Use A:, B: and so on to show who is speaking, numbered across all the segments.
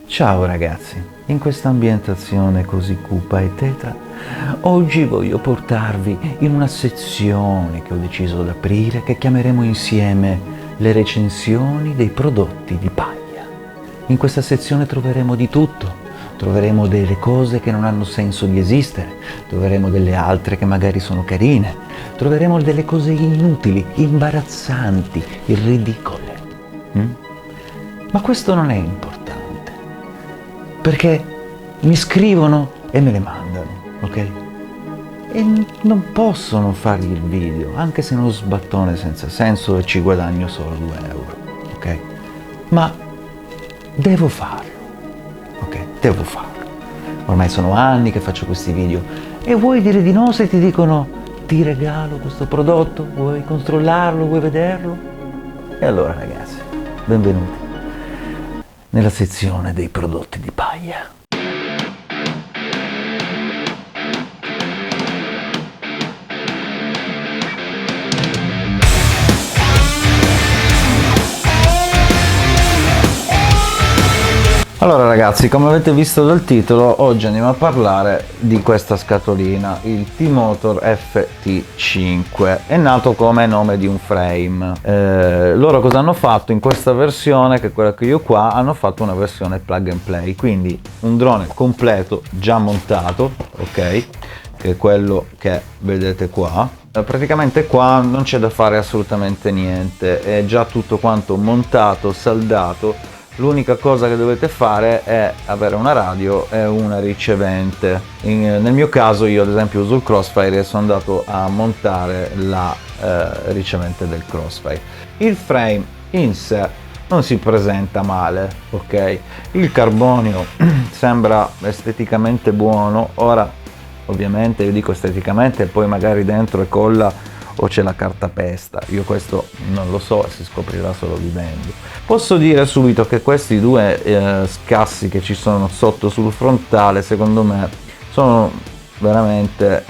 A: Ciao ragazzi, in questa ambientazione così cupa e teta, oggi voglio portarvi in una sezione che ho deciso di aprire che chiameremo insieme le recensioni dei prodotti di paglia. In questa sezione troveremo di tutto, troveremo delle cose che non hanno senso di esistere, troveremo delle altre che magari sono carine, troveremo delle cose inutili, imbarazzanti, ridicole. Ma questo non è importante. Perché mi scrivono e me le mandano, ok? E non possono fargli il video, anche se è uno sbattone senza senso e ci guadagno solo 2 euro, ok? Ma devo farlo, ok? Devo farlo. Ormai sono anni che faccio questi video e vuoi dire di no se ti dicono ti regalo questo prodotto, vuoi controllarlo, vuoi vederlo? E allora ragazzi, benvenuti nella sezione dei prodotti di paglia. Allora ragazzi, come avete visto dal titolo, oggi andiamo a parlare di questa scatolina, il T-Motor FT5. È nato come nome di un frame. Loro cosa hanno fatto in questa versione, che è quella che io ho qua, hanno fatto una versione plug and play, quindi un drone completo già montato, ok? Che è quello che vedete qua. Praticamente qua non c'è da fare assolutamente niente, è già tutto quanto montato, saldato. L'unica cosa che dovete fare è avere una radio e una ricevente. Nel mio caso io ad esempio uso il Crossfire e sono andato a montare la ricevente del Crossfire. Il frame in sé non si presenta male, ok? Il carbonio sembra esteticamente buono. Ora ovviamente io dico esteticamente e poi magari dentro è colla o c'è la cartapesta, io questo non lo so e si scoprirà solo vivendo. Posso dire subito che questi due scassi che ci sono sotto sul frontale secondo me sono veramente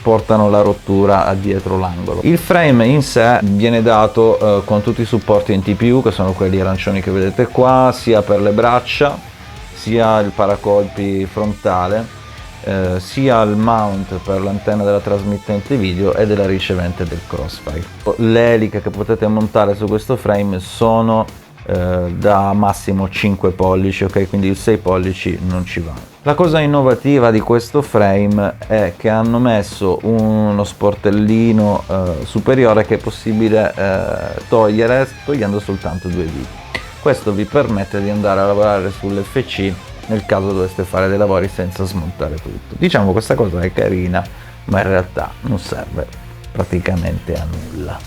A: portano la rottura a dietro l'angolo. Il frame in sé viene dato con tutti i supporti in TPU, che sono quelli arancioni che vedete qua, sia per le braccia sia il paracolpi frontale, sia il mount per l'antenna della trasmittente video e della ricevente del Crossfire. Le eliche che potete montare su questo frame sono da massimo 5 pollici, ok? Quindi il 6 pollici non ci va. La cosa innovativa di questo frame è che hanno messo uno sportellino superiore che è possibile togliere togliendo soltanto 2 viti. Questo vi permette di andare a lavorare sull'FC nel caso doveste fare dei lavori senza smontare tutto. Diciamo questa cosa è carina, ma in realtà non serve praticamente a nulla.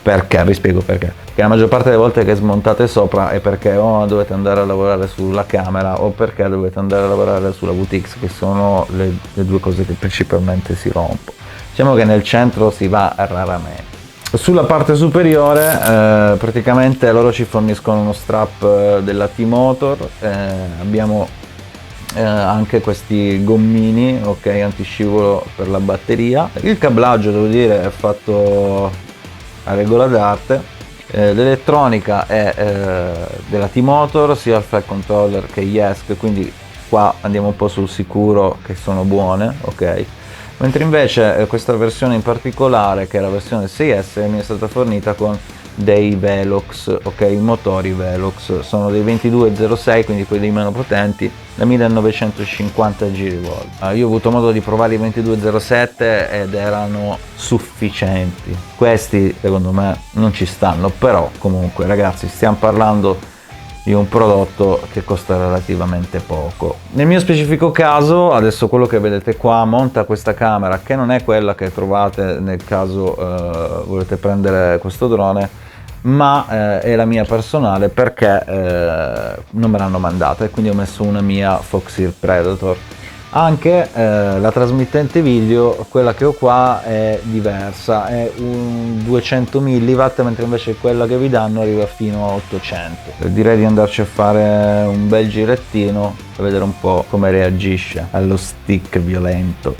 A: Perché? Vi spiego perché. Perché la maggior parte delle volte che smontate sopra è perché o dovete andare a lavorare sulla camera o perché dovete andare a lavorare sulla VTX, che sono le due cose che principalmente si rompono. Diciamo che nel centro si va raramente. Sulla parte superiore praticamente loro ci forniscono uno strap della T-Motor, abbiamo anche questi gommini, ok, antiscivolo per la batteria. Il cablaggio devo dire è fatto a regola d'arte. L'elettronica è della T-Motor, sia il flight controller che gli ESC, quindi qua andiamo un po' sul sicuro che sono buone, ok? Mentre invece questa versione in particolare, che è la versione 6S, mi è stata fornita con dei Velox, ok, i motori Velox sono dei 2206, quindi quelli meno potenti, da 1950 girivolt. Io ho avuto modo di provare i 2207 ed erano sufficienti. Questi secondo me non ci stanno, però comunque ragazzi stiamo parlando di un prodotto che costa relativamente poco. Nel mio specifico caso, adesso quello che vedete qua monta questa camera, che non è quella che trovate nel caso volete prendere questo drone, ma è la mia personale perché non me l'hanno mandata e quindi ho messo una mia Foxeer Predator. Anche la trasmittente video, quella che ho qua, è diversa, è un 200 mW, mentre invece quella che vi danno arriva fino a 800. Direi di andarci a fare un bel girettino per vedere un po' come reagisce allo stick violento.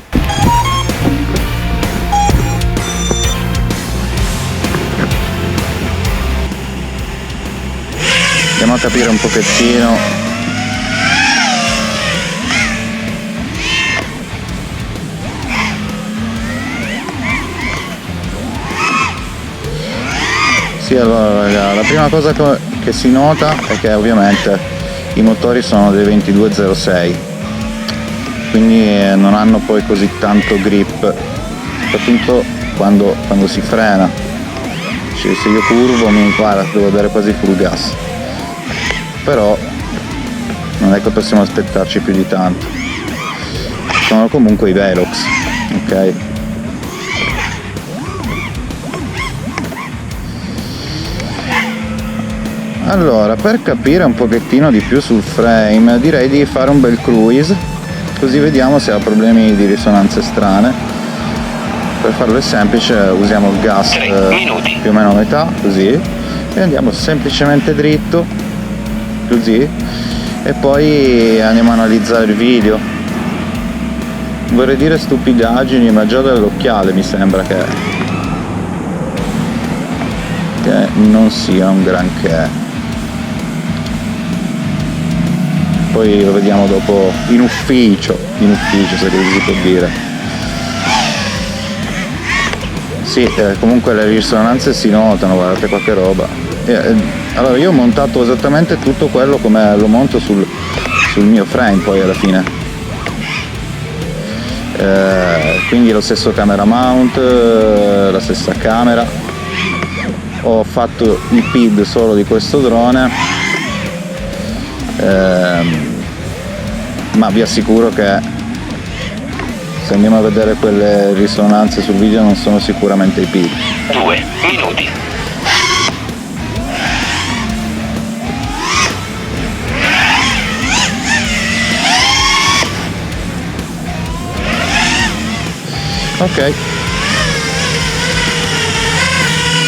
A: Andiamo a capire un pochettino
B: allora raga, la prima cosa che si nota è che ovviamente i motori sono dei 2206, quindi non hanno poi così tanto grip, soprattutto quando si frena. Cioè, se io curvo guarda, devo dare quasi full gas, però non è che possiamo aspettarci più di tanto. Sono comunque i Velox, ok? Allora, per capire un pochettino di più sul frame, direi di fare un bel cruise, così vediamo se ha problemi di risonanze strane. Per farlo semplice usiamo il gas più o meno a metà, così, e andiamo semplicemente dritto, così, e poi andiamo a analizzare il video. Vorrei dire stupidaggini, ma già dall'occhiale mi sembra che non sia un granché. Poi lo vediamo dopo in ufficio se così si può dire. Sì, comunque le risonanze si notano, guardate qualche roba. Allora io ho montato esattamente tutto quello come lo monto sul mio frame poi alla fine. Quindi lo stesso camera mount, la stessa camera. Ho fatto il PID solo di questo drone. Ma vi assicuro che se andiamo a vedere quelle risonanze sul video non sono sicuramente i PID.
C: 2 minuti.
B: Ok,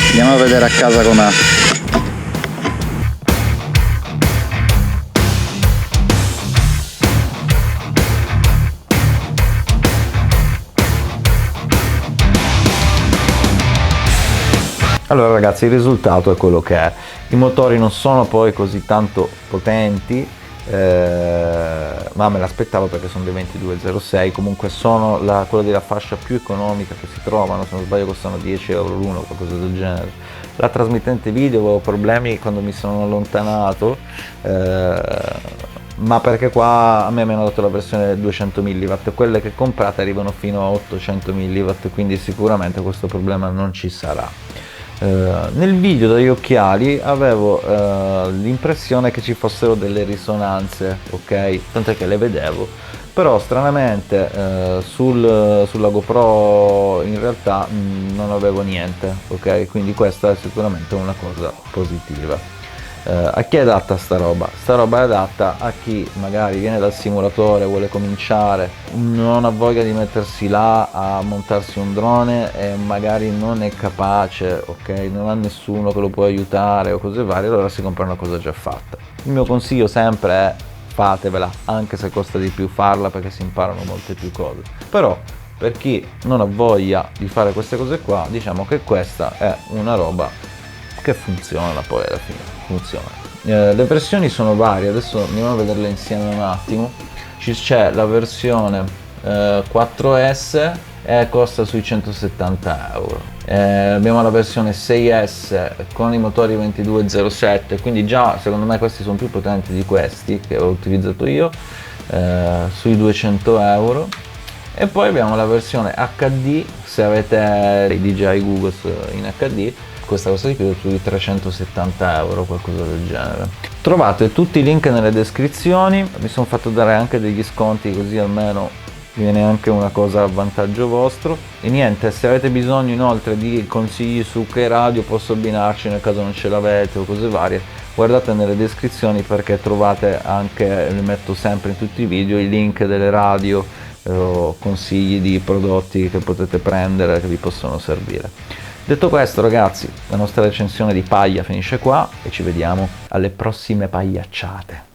B: andiamo a vedere a casa com'è.
A: Allora ragazzi, il risultato è quello che è. I motori non sono poi così tanto potenti, ma me l'aspettavo perché sono dei 2206, comunque sono quella della fascia più economica che si trovano, se non sbaglio costano 10 euro l'uno o qualcosa del genere. La trasmittente video avevo problemi quando mi sono allontanato, ma perché qua a me mi hanno dato la versione 200 mW, quelle che comprate arrivano fino a 800 mW, quindi sicuramente questo problema non ci sarà. Nel video degli occhiali avevo l'impressione che ci fossero delle risonanze, ok? Tant'è che le vedevo, però stranamente sulla GoPro in realtà non avevo niente, ok? Quindi questa è sicuramente una cosa positiva. A chi è adatta sta roba? Sta roba è adatta a chi magari viene dal simulatore, vuole cominciare, non ha voglia di mettersi là a montarsi un drone e magari non è capace, ok? Non ha nessuno che lo può aiutare o cose varie, allora si compra una cosa già fatta. Il mio consiglio sempre è fatevela, anche se costa di più farla perché si imparano molte più cose. Però per chi non ha voglia di fare queste cose qua, diciamo che questa è una roba che funziona poi alla fine. Le versioni sono varie, adesso andiamo a vederle insieme un attimo. C'è la versione 4S e costa sui 170 euro. Abbiamo la versione 6S con i motori 2207, quindi già secondo me questi sono più potenti di questi che ho utilizzato io, sui 200 euro. E poi abbiamo la versione HD, se avete i DJI Google in HD, questa costa di più, sui 370 euro, qualcosa del genere. Trovate tutti i link nelle descrizioni, mi sono fatto dare anche degli sconti così almeno viene anche una cosa a vantaggio vostro. E niente, se avete bisogno inoltre di consigli su che radio posso abbinarci nel caso non ce l'avete o cose varie, guardate nelle descrizioni perché trovate anche, li metto sempre in tutti i video, i link delle radio o consigli di prodotti che potete prendere che vi possono servire. Detto questo ragazzi, la nostra recensione di paglia finisce qua e ci vediamo alle prossime pagliacciate.